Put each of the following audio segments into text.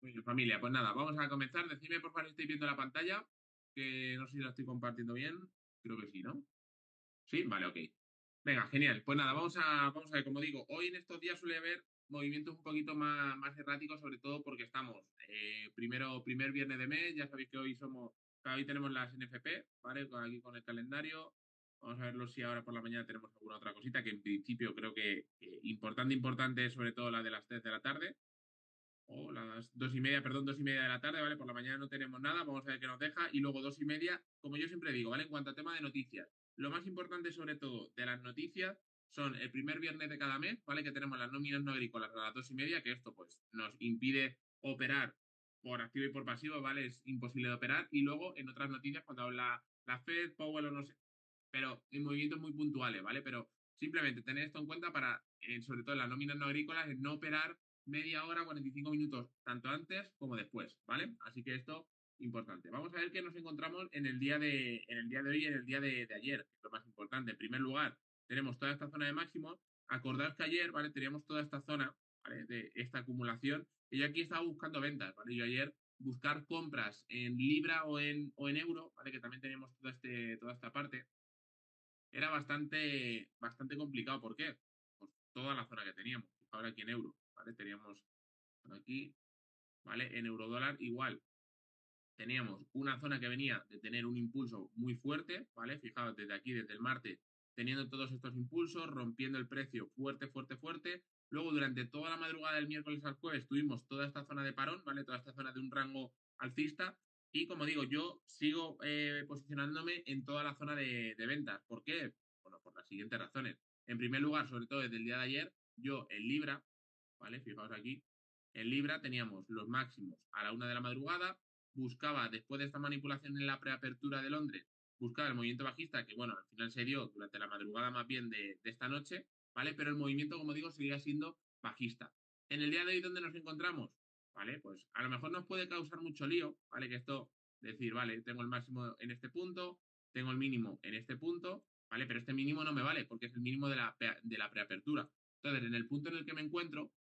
Muy bien, familia, pues nada, vamos a comenzar. Decidme por favor si estáis viendo la pantalla, que no sé si la estoy compartiendo bien. Creo que sí, ¿no? Sí, vale, ok. Venga, genial. Pues nada, vamos a ver, como digo, hoy en estos días suele haber movimientos un poquito más erráticos, sobre todo porque estamos primer viernes de mes, ya sabéis que hoy tenemos las NFP, ¿vale? Aquí con el calendario. Vamos a verlo si ahora por la mañana tenemos alguna otra cosita, que en principio creo que importante es sobre todo la de las 3 de la tarde. O las 2:30, perdón, 2:30 de la tarde, ¿vale? Por la mañana no tenemos nada, vamos a ver qué nos deja. Y luego 2:30, como yo siempre digo, ¿vale? En cuanto a tema de noticias, lo más importante sobre todo de las noticias son el primer viernes de cada mes, ¿vale? Que tenemos las nóminas no agrícolas a las 2:30, que esto pues nos impide operar por activo y por pasivo, ¿vale? Es imposible de operar. Y luego en otras noticias, cuando habla la Fed, Powell o no sé, pero en movimientos muy puntuales, ¿vale? Pero simplemente tener esto en cuenta para, sobre todo en las nóminas no agrícolas, en no operar media hora, 45 minutos, tanto antes como después, ¿vale? Así que esto, importante. Vamos a ver qué nos encontramos en el día de hoy y en el día de ayer, que es lo más importante. En primer lugar, tenemos toda esta zona de máximos. Acordaos que ayer, ¿vale? Teníamos toda esta zona, ¿vale? De esta acumulación. Y yo aquí estaba buscando ventas, ¿vale? Yo ayer buscar compras en libra o en euro, ¿vale? Que también teníamos toda esta parte era bastante complicado. ¿Por qué? Pues toda la zona que teníamos. Ahora aquí en euro, ¿vale? Teníamos por aquí, ¿vale? En euro dólar igual. Teníamos una zona que venía de tener un impulso muy fuerte, ¿vale? Fijaos, desde aquí, desde el martes, teniendo todos estos impulsos, rompiendo el precio fuerte, fuerte, fuerte. Luego, durante toda la madrugada del miércoles al jueves, tuvimos toda esta zona de parón, ¿vale? Toda esta zona de un rango alcista. Y como digo, yo sigo posicionándome en toda la zona de ventas. ¿Por qué? Bueno, por las siguientes razones. En primer lugar, sobre todo desde el día de ayer, yo en Libra, ¿vale? Fijaos aquí, en Libra teníamos los máximos a la 1 de la madrugada, buscaba, después de esta manipulación en la preapertura de Londres, buscaba el movimiento bajista, que bueno, al final se dio durante la madrugada más bien de esta noche, ¿vale? Pero el movimiento, como digo, seguía siendo bajista. En el día de hoy, ¿dónde nos encontramos? ¿Vale? Pues a lo mejor nos puede causar mucho lío, ¿vale? Que esto, decir, vale, tengo el máximo en este punto, tengo el mínimo en este punto, ¿vale? Pero este mínimo no me vale porque es el mínimo de la preapertura. Entonces, en el punto en el que me encuentro,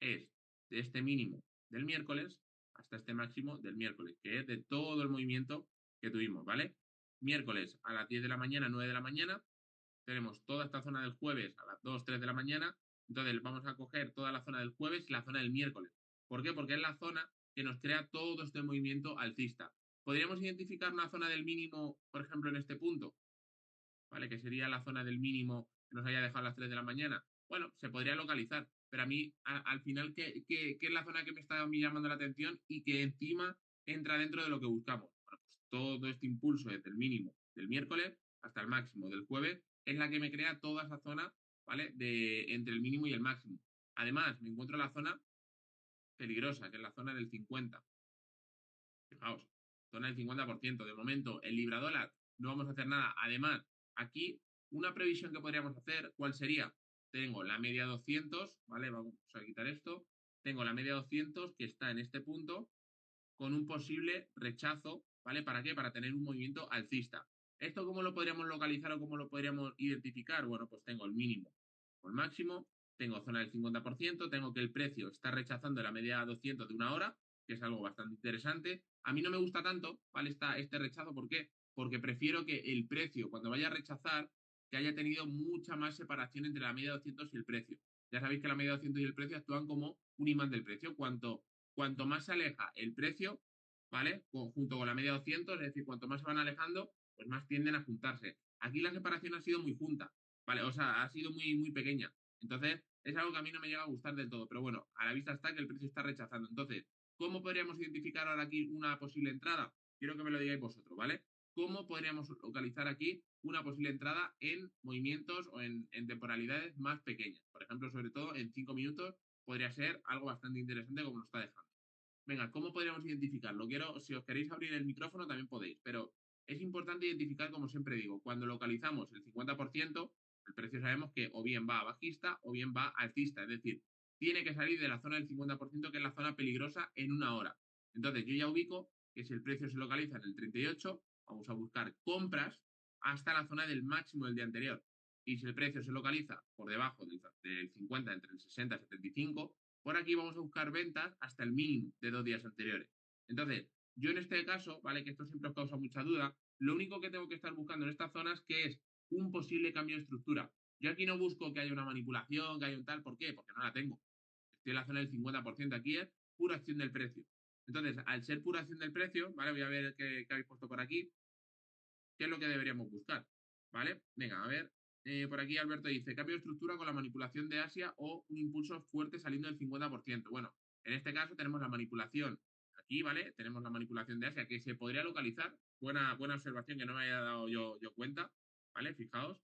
es de este mínimo del miércoles hasta este máximo del miércoles, que es de todo el movimiento que tuvimos, ¿vale? Miércoles a las 10 de la mañana, 9 de la mañana, tenemos toda esta zona del jueves a las 2 3 de la mañana, entonces vamos a coger toda la zona del jueves y la zona del miércoles. ¿Por qué? Porque es la zona que nos crea todo este movimiento alcista. ¿Podríamos identificar una zona del mínimo, por ejemplo, en este punto? ¿Vale? Que sería la zona del mínimo que nos haya dejado a las 3 de la mañana. Bueno, se podría localizar, pero a mí, al final, ¿qué es la zona que me está a mí llamando la atención y que encima entra dentro de lo que buscamos? Bueno, pues todo este impulso desde el mínimo del miércoles hasta el máximo del jueves es la que me crea toda esa zona, ¿vale? Entre el mínimo y el máximo. Además, me encuentro en la zona peligrosa, que es la zona del 50. Fijaos, zona del 50%. De momento, el libra dólar no vamos a hacer nada. Además, aquí una previsión que podríamos hacer, ¿cuál sería? Tengo la media 200, ¿vale? Vamos a quitar esto. Tengo la media 200 que está en este punto con un posible rechazo, ¿vale? ¿Para qué? Para tener un movimiento alcista. ¿Esto cómo lo podríamos localizar o cómo lo podríamos identificar? Bueno, pues tengo el mínimo o el máximo, tengo zona del 50%, tengo que el precio está rechazando la media 200 de una hora, que es algo bastante interesante. A mí no me gusta tanto, ¿vale? Este rechazo, ¿por qué? Porque prefiero que el precio, cuando vaya a rechazar, que haya tenido mucha más separación entre la media 200 y el precio. Ya sabéis que la media 200 y el precio actúan como un imán del precio. Cuanto más se aleja el precio, ¿vale? Junto con la media 200, es decir, cuanto más se van alejando, pues más tienden a juntarse. Aquí la separación ha sido muy junta, ¿vale? O sea, ha sido muy, muy pequeña. Entonces, es algo que a mí no me llega a gustar del todo, pero bueno, a la vista está que el precio está rechazando. Entonces, ¿cómo podríamos identificar ahora aquí una posible entrada? Quiero que me lo digáis vosotros, ¿vale? ¿Cómo podríamos localizar aquí una posible entrada en movimientos o en temporalidades más pequeñas? Por ejemplo, sobre todo en 5 minutos podría ser algo bastante interesante como lo está dejando. Venga, ¿cómo podríamos identificarlo? Si os queréis abrir el micrófono también podéis, pero es importante identificar, como siempre digo, cuando localizamos el 50%, el precio sabemos que o bien va a bajista o bien va alcista, es decir, tiene que salir de la zona del 50%, que es la zona peligrosa, en una hora. Entonces, yo ya ubico que si el precio se localiza en el 38, vamos a buscar compras hasta la zona del máximo del día anterior. Y si el precio se localiza por debajo del 50, entre el 60 y 75, por aquí vamos a buscar ventas hasta el mínimo de 2 días anteriores. Entonces, yo en este caso, ¿vale? Que esto siempre os causa mucha duda, lo único que tengo que estar buscando en estas zonas que es un posible cambio de estructura. Yo aquí no busco que haya una manipulación, que haya un tal, ¿por qué? Porque no la tengo. Estoy en la zona del 50%, aquí es pura acción del precio. Entonces, al ser pura acción del precio, ¿vale? Voy a ver qué habéis puesto por aquí, qué es lo que deberíamos buscar, ¿vale? Venga, a ver. Por aquí Alberto dice, cambio de estructura con la manipulación de Asia o un impulso fuerte saliendo del 50%. Bueno, en este caso tenemos la manipulación aquí, ¿vale? Tenemos la manipulación de Asia que se podría localizar. Buena observación que no me haya dado yo cuenta, ¿vale? Fijaos,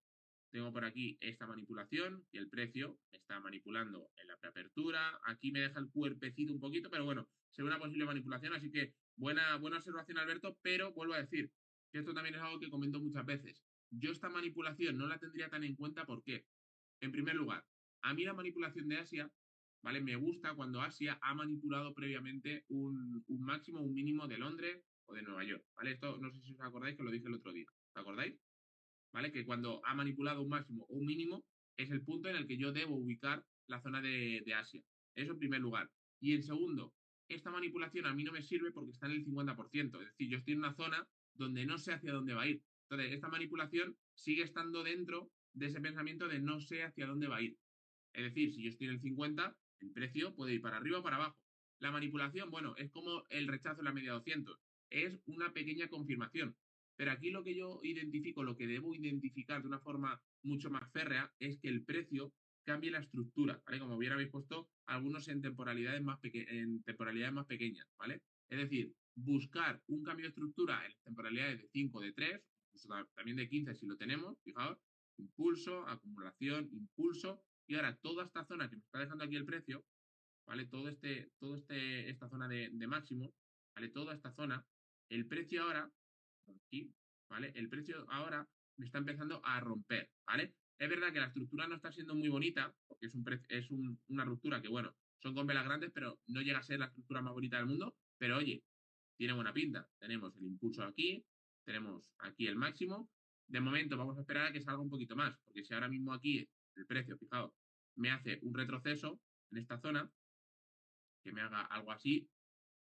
tengo por aquí esta manipulación y el precio me está manipulando en la preapertura. Aquí me deja el cuerpecito un poquito, pero bueno, se ve una posible manipulación, así que buena observación, Alberto, pero vuelvo a decir que esto también es algo que comento muchas veces. Yo esta manipulación no la tendría tan en cuenta, ¿por qué? En primer lugar, a mí la manipulación de Asia, ¿vale? Me gusta cuando Asia ha manipulado previamente un máximo, un mínimo de Londres o de Nueva York, ¿vale? Esto no sé si os acordáis que lo dije el otro día, ¿os acordáis? ¿Vale? Que cuando ha manipulado un máximo o un mínimo es el punto en el que yo debo ubicar la zona de Asia. Eso en primer lugar. Y en segundo, esta manipulación a mí no me sirve porque está en el 50%. Es decir, yo estoy en una zona donde no sé hacia dónde va a ir. Entonces, esta manipulación sigue estando dentro de ese pensamiento de no sé hacia dónde va a ir. Es decir, si yo estoy en el 50, el precio puede ir para arriba o para abajo. La manipulación, bueno, es como el rechazo en la media 200. Es una pequeña confirmación. Pero aquí lo que yo identifico, lo que debo identificar de una forma mucho más férrea, es que el precio cambie la estructura, ¿vale? Como bien habéis puesto, algunos en temporalidades más pequeñas, ¿vale? Es decir, buscar un cambio de estructura en temporalidades de 5, de 3, también de 15 si lo tenemos, fijaos, impulso, acumulación, impulso, y ahora toda esta zona que me está dejando aquí el precio, ¿vale? Esta zona de máximo, ¿vale? Toda esta zona, el precio ahora, aquí, ¿vale? El precio ahora me está empezando a romper, ¿vale? Es verdad que la estructura no está siendo muy bonita, porque una ruptura que, bueno, son con velas grandes, pero no llega a ser la estructura más bonita del mundo, pero oye, tiene buena pinta. Tenemos el impulso aquí, tenemos aquí el máximo. De momento vamos a esperar a que salga un poquito más, porque si ahora mismo aquí el precio, fijaos, me hace un retroceso en esta zona, que me haga algo así,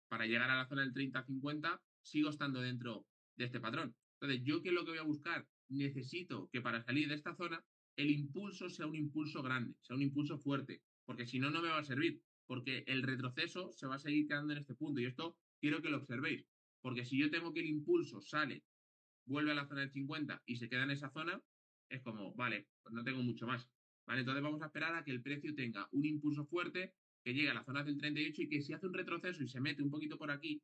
para llegar a la zona del 30-50, sigo estando dentro de este patrón. Entonces, ¿yo qué es lo que voy a buscar? Necesito que para salir de esta zona el impulso sea un impulso grande, sea un impulso fuerte, porque si no, no me va a servir, porque el retroceso se va a seguir quedando en este punto. Y esto quiero que lo observéis, porque si yo tengo que el impulso sale, vuelve a la zona del 50 y se queda en esa zona, es como, vale, pues no tengo mucho más. ¿Vale? Entonces vamos a esperar a que el precio tenga un impulso fuerte que llegue a la zona del 38 y que si hace un retroceso y se mete un poquito por aquí,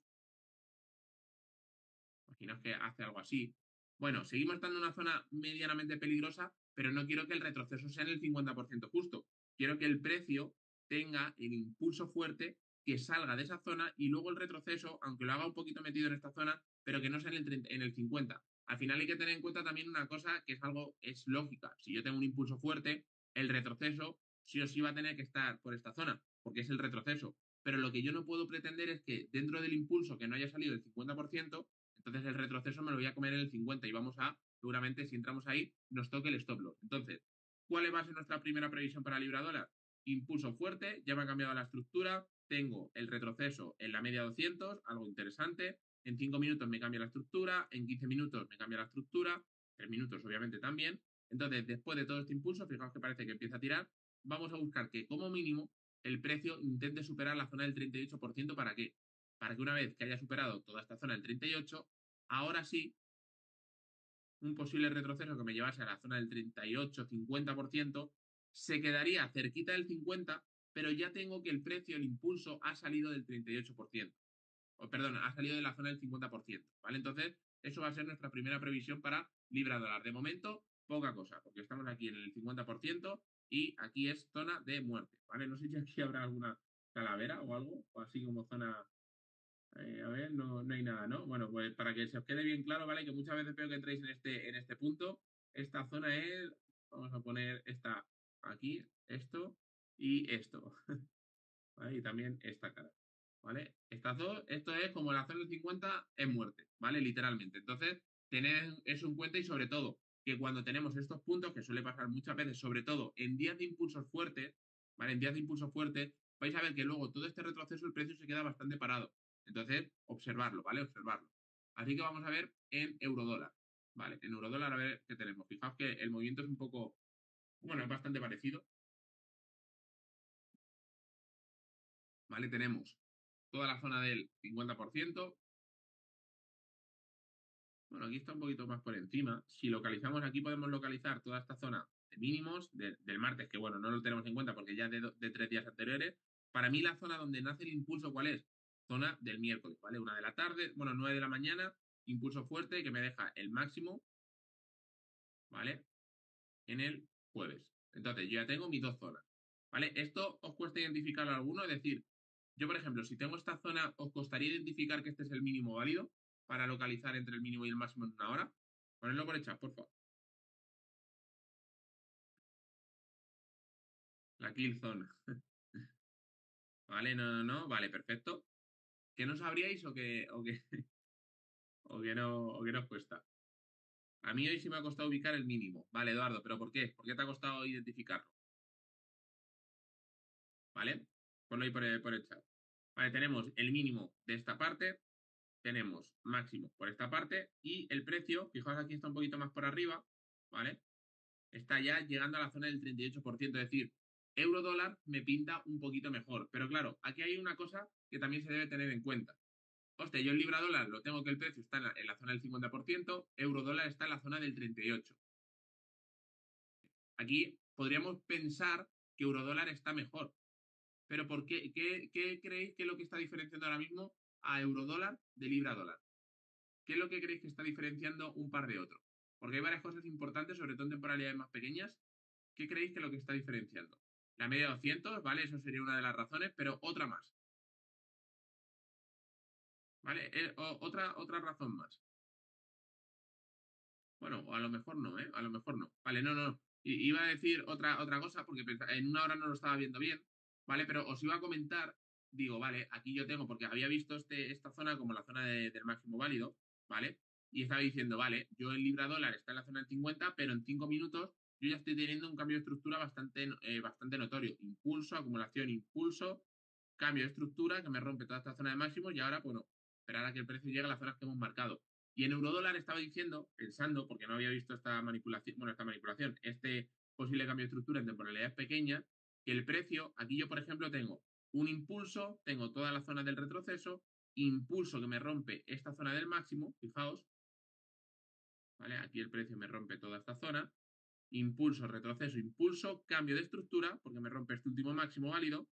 imaginaos que hace algo así. Bueno, seguimos estando en una zona medianamente peligrosa, pero no quiero que el retroceso sea en el 50% justo. Quiero que el precio tenga el impulso fuerte que salga de esa zona y luego el retroceso, aunque lo haga un poquito metido en esta zona, pero que no sea en el 50. Al final hay que tener en cuenta también una cosa que es lógica. Si yo tengo un impulso fuerte, el retroceso sí o sí va a tener que estar por esta zona, porque es el retroceso. Pero lo que yo no puedo pretender es que dentro del impulso que no haya salido el 50%, entonces el retroceso me lo voy a comer en el 50 y vamos a, seguramente si entramos ahí, nos toque el stop loss. Entonces, ¿cuál va a ser nuestra primera previsión para Libra dólar? Impulso fuerte, ya me ha cambiado la estructura, tengo el retroceso en la media 200, algo interesante, en 5 minutos me cambia la estructura, en 15 minutos me cambia la estructura, 3 minutos obviamente también. Entonces, después de todo este impulso, fijaos que parece que empieza a tirar, vamos a buscar que como mínimo el precio intente superar la zona del 38%. ¿Para qué? Para que una vez que haya superado toda esta zona del 38, ahora sí, un posible retroceso que me llevase a la zona del 38-50%, se quedaría cerquita del 50%, pero ya tengo que el precio, el impulso, ha salido del 38%. O, perdón, ha salido de la zona del 50%, ¿vale? Entonces, eso va a ser nuestra primera previsión para Libra dólar. De momento, poca cosa, porque estamos aquí en el 50% y aquí es zona de muerte, ¿vale? No sé si aquí habrá alguna calavera o algo, o así como zona a ver, no hay nada, ¿no? Bueno, pues para que se os quede bien claro, ¿vale? Que muchas veces veo que entréis en este punto. Esta zona es, vamos a poner esta aquí, esto y esto, ¿vale? Y también esta cara, ¿vale? Estas dos, esto es como la zona del 50 es muerte, ¿vale? Literalmente. Entonces, tened eso en cuenta y sobre todo que cuando tenemos estos puntos, que suele pasar muchas veces, sobre todo en días de impulsos fuertes, ¿vale? En días de impulsos fuertes, vais a ver que luego todo este retroceso el precio se queda bastante parado. Entonces, observarlo, ¿vale? Observarlo. Así que vamos a ver en eurodólar, ¿vale? En eurodólar a ver qué tenemos. Fijaos que el movimiento es un poco, bueno, es bastante parecido, ¿vale? Tenemos toda la zona del 50%. Bueno, aquí está un poquito más por encima. Si localizamos aquí, podemos localizar toda esta zona de mínimos del martes, que bueno, no lo tenemos en cuenta porque ya de 3 días anteriores. Para mí la zona donde nace el impulso, ¿cuál es? Zona del miércoles, ¿vale? 1 de la tarde, bueno, 9 de la mañana, impulso fuerte que me deja el máximo, ¿vale? En el jueves. Entonces, yo ya tengo mis dos zonas, ¿vale? ¿Esto os cuesta identificarlo alguno? Es decir, yo, por ejemplo, si tengo esta zona, ¿os costaría identificar que este es el mínimo válido para localizar entre el mínimo y el máximo en una hora? Ponedlo por el chat, por favor. La kill zone. Vale, no. Vale, perfecto. ¿Que no sabríais o que no os cuesta? A mí hoy sí me ha costado ubicar el mínimo. Vale, Eduardo, ¿pero por qué? ¿Por qué te ha costado identificarlo? ¿Vale? Ponlo ahí por el chat. Vale, tenemos el mínimo de esta parte, tenemos máximo por esta parte y el precio, fijaos aquí está un poquito más por arriba, ¿vale? Está ya llegando a la zona del 38%, es decir, euro dólar me pinta un poquito mejor. Pero claro, aquí hay una cosa que también se debe tener en cuenta. Hostia, yo el libra dólar lo tengo que el precio está en la zona del 50%, euro dólar está en la zona del 38%. Aquí podríamos pensar que euro dólar está mejor. Pero ¿por qué creéis que es lo que está diferenciando ahora mismo a euro dólar de libra dólar? ¿Qué es lo que creéis que está diferenciando un par de otros? Porque hay varias cosas importantes, sobre todo en temporalidades más pequeñas. ¿Qué creéis que es lo que está diferenciando? La media de 200, ¿vale? Eso sería una de las razones, pero otra más, ¿vale? Otra razón más. Bueno, o a lo mejor no, ¿eh? A lo mejor no. Vale, no. Iba a decir otra cosa porque en una hora no lo estaba viendo bien, ¿vale? Pero os iba a comentar, digo, vale, aquí yo tengo, porque había visto esta zona como la zona del máximo válido, ¿vale? Y estaba diciendo, vale, yo el libra dólar está en la zona del 50, pero en 5 minutos yo ya estoy teniendo un cambio de estructura bastante notorio. Impulso, acumulación, impulso, cambio de estructura que me rompe toda esta zona de máximos y ahora, bueno, esperar a que el precio llegue a las zonas que hemos marcado. Y en eurodólar estaba diciendo, pensando, porque no había visto este posible cambio de estructura en temporalidades pequeñas, que el precio, aquí yo por ejemplo tengo un impulso, tengo toda la zona del retroceso, impulso que me rompe esta zona del máximo, fijaos, ¿vale? Aquí el precio me rompe toda esta zona, impulso, retroceso, impulso, cambio de estructura, porque me rompe este último máximo válido,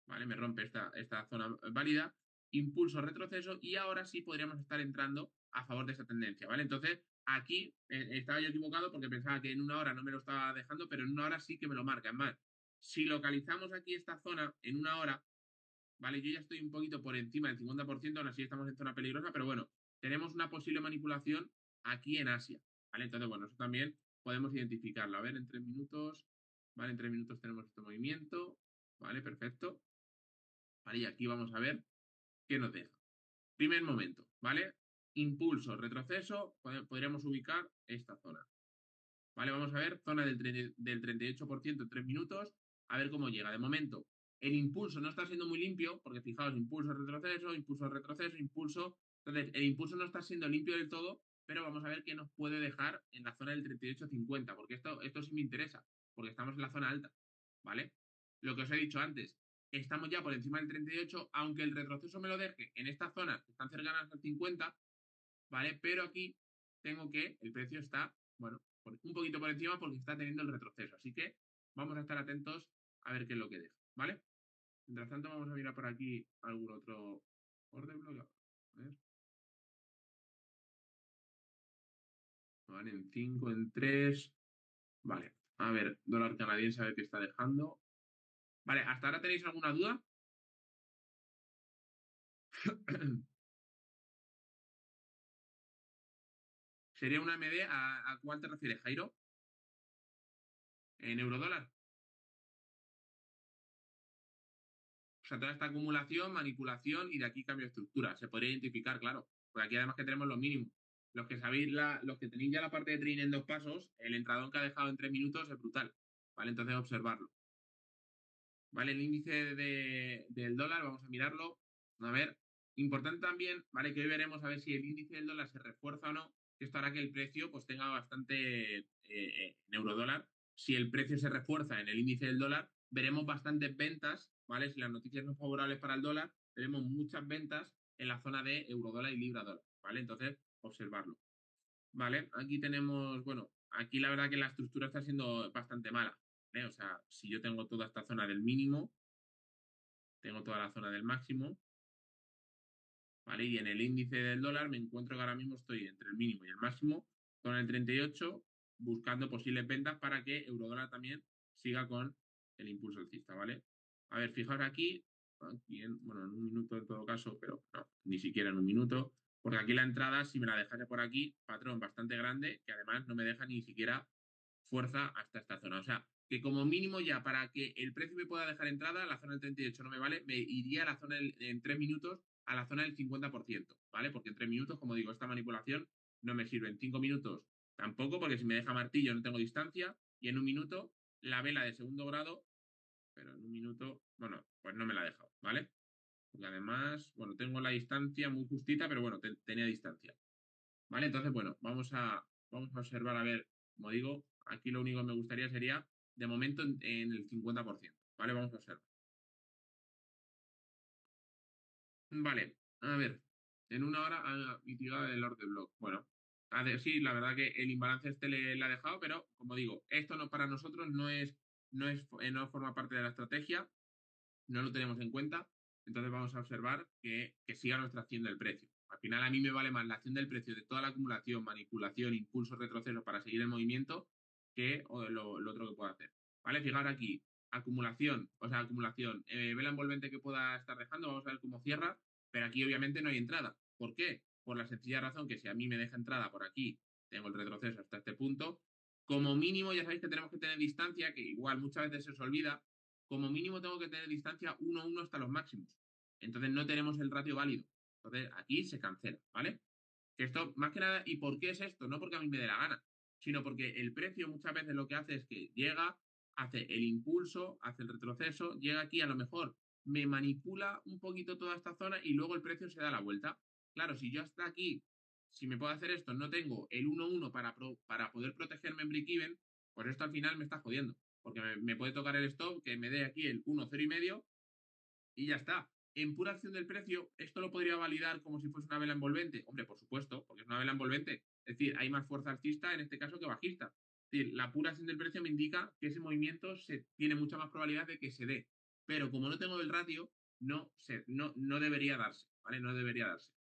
¿vale? Me rompe esta zona válida, impulso, retroceso, y ahora sí podríamos estar entrando a favor de esa tendencia, ¿vale? Entonces, aquí estaba yo equivocado porque pensaba que en una hora no me lo estaba dejando, pero en una hora sí que me lo marca. Es más, si localizamos aquí esta zona en una hora, ¿vale? Yo ya estoy un poquito por encima del 50%, aún así estamos en zona peligrosa, pero bueno, tenemos una posible manipulación aquí en Asia, ¿vale? Entonces, bueno, eso también podemos identificarlo. A ver, en 3 minutos, ¿vale? En 3 minutos tenemos este movimiento, ¿vale? Perfecto. Vale, y aquí vamos a ver qué nos deja. Primer momento, ¿vale? Impulso, retroceso, podríamos ubicar esta zona. ¿Vale? Vamos a ver, zona del 38% en 3 minutos, a ver cómo llega. De momento, el impulso no está siendo muy limpio, porque fijaos, impulso, retroceso, impulso, retroceso, impulso. Entonces, el impulso no está siendo limpio del todo, pero vamos a ver qué nos puede dejar en la zona del 38,50, porque esto sí me interesa, porque estamos en la zona alta, ¿vale? Lo que os he dicho antes, estamos ya por encima del 38, aunque el retroceso me lo deje en esta zona, que están cercanas al 50, ¿vale? Pero aquí tengo que el precio está, bueno, un poquito por encima porque está teniendo el retroceso. Así que vamos a estar atentos a ver qué es lo que deja, ¿vale? Mientras tanto, vamos a mirar por aquí algún otro orden bloque. A ver. Vale, en 5, en 3. Vale. A ver, dólar canadiense, a ver qué está dejando. Vale, ¿hasta ahora tenéis alguna duda? ¿Sería una MD? ¿A cuál te refieres, Jairo? ¿En eurodólar? O sea, toda esta acumulación, manipulación y de aquí cambio de estructura. Se podría identificar, claro. Porque aquí además que tenemos los mínimos. Los que sabéis, los que tenéis ya la parte de trading en 2 pasos, el entradón que ha dejado en 3 minutos es brutal. ¿Vale? Entonces observarlo. ¿vale? El índice del dólar, vamos a mirarlo. A ver, importante también, ¿vale? Que hoy veremos a ver si el índice del dólar se refuerza o no, que esto hará que el precio pues tenga bastante en eurodólar. Si el precio se refuerza en el índice del dólar, veremos bastantes ventas, ¿vale? Si las noticias son favorables para el dólar, veremos muchas ventas en la zona de eurodólar y libra dólar, ¿vale? Entonces, observarlo. ¿Vale? Aquí tenemos, bueno, aquí la verdad que la estructura está siendo bastante mala, ¿eh? O sea, si yo tengo toda esta zona del mínimo, tengo toda la zona del máximo, ¿vale? Y en el índice del dólar me encuentro que ahora mismo estoy entre el mínimo y el máximo, con el 38, buscando posibles ventas para que eurodólar también siga con el impulso alcista, ¿vale? A ver, fijaos aquí bueno, en un minuto en todo caso, pero no, ni siquiera en un minuto, porque aquí la entrada, si me la dejase por aquí, patrón bastante grande, que además no me deja ni siquiera fuerza hasta esta zona. O sea, que como mínimo ya para que el precio me pueda dejar entrada, la zona del 38 no me vale, me iría a la zona en 3 minutos a la zona del 50%, ¿vale? Porque en 3 minutos, como digo, esta manipulación no me sirve. En 5 minutos tampoco, porque si me deja martillo no tengo distancia. Y en un minuto, la vela de segundo grado, pero en un minuto, bueno, pues no me la ha dejado, ¿vale? Porque además, bueno, tengo la distancia muy justita, pero bueno, tenía distancia. ¿Vale? Entonces, bueno, vamos a observar, a ver, como digo, aquí lo único que me gustaría sería, de momento, en el 50%. ¿Vale? Vamos a observar. Vale, a ver, en una hora mitigada el order block. Bueno, a ver, sí, la verdad que el imbalance este le ha dejado, pero como digo, esto no para nosotros no forma parte de la estrategia, no lo tenemos en cuenta, entonces vamos a observar que siga nuestra acción del precio. Al final a mí me vale más la acción del precio de toda la acumulación, manipulación, impulso, retroceso para seguir el movimiento que lo otro que pueda hacer. ¿Vale? Fijar aquí, acumulación, vela envolvente que pueda estar dejando, vamos a ver cómo cierra, pero aquí obviamente no hay entrada. ¿Por qué? Por la sencilla razón que si a mí me deja entrada por aquí, tengo el retroceso hasta este punto, como mínimo ya sabéis que tenemos que tener distancia, que igual muchas veces se os olvida, como mínimo tengo que tener distancia 1-1 hasta los máximos. Entonces no tenemos el ratio válido. Entonces aquí se cancela, ¿vale? Que esto, más que nada, ¿y por qué es esto? No porque a mí me dé la gana, sino porque el precio muchas veces lo que hace es que llega, hace el impulso, hace el retroceso, llega aquí a lo mejor, me manipula un poquito toda esta zona y luego el precio se da la vuelta. Claro, si yo hasta aquí, si me puedo hacer esto, no tengo el 1-1 para poder protegerme en break-even, pues esto al final me está jodiendo. Porque me puede tocar el stop, que me dé aquí el 1-0,5 y ya está. En pura acción del precio, ¿esto lo podría validar como si fuese una vela envolvente? Hombre, por supuesto, porque es una vela envolvente. Es decir, hay más fuerza alcista en este caso que bajista. Es decir, la pura acción del precio me indica que ese movimiento tiene mucha más probabilidad de que se dé. Pero como no tengo el ratio, no debería darse, ¿vale? No debería darse.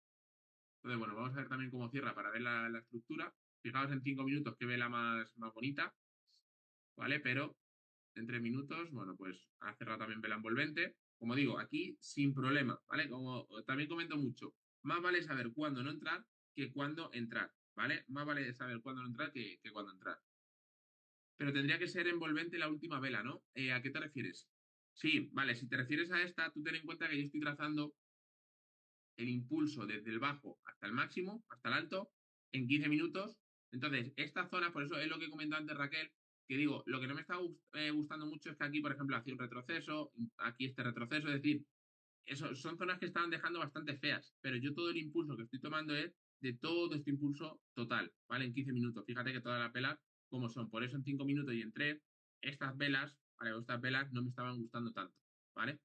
Entonces, bueno, vamos a ver también cómo cierra para ver la estructura. Fijaos en 5 minutos qué vela más bonita, ¿vale? Pero en 3 minutos, bueno, pues ha cerrado también vela envolvente. Como digo, aquí sin problema, ¿vale? Como también comento mucho, más vale saber cuándo no entrar que cuándo entrar, ¿vale? Más vale saber cuándo no entrar que cuándo entrar. Pero tendría que ser envolvente la última vela, ¿no? ¿A qué te refieres? Sí, vale, si te refieres a esta, tú ten en cuenta que yo estoy trazando el impulso desde el bajo hasta el máximo, hasta el alto, en 15 minutos. Entonces, esta zona, por eso es lo que comentó antes Raquel, que digo, lo que no me está gustando mucho es que aquí, por ejemplo, hacía un retroceso, aquí este retroceso, es decir, eso, son zonas que estaban dejando bastante feas, pero yo todo el impulso que estoy tomando es de todo este impulso total, ¿vale? En 15 minutos. Fíjate que todas las velas, como son, por eso en 5 minutos y en 3, estas velas, ¿vale? Estas velas no me estaban gustando tanto, ¿vale?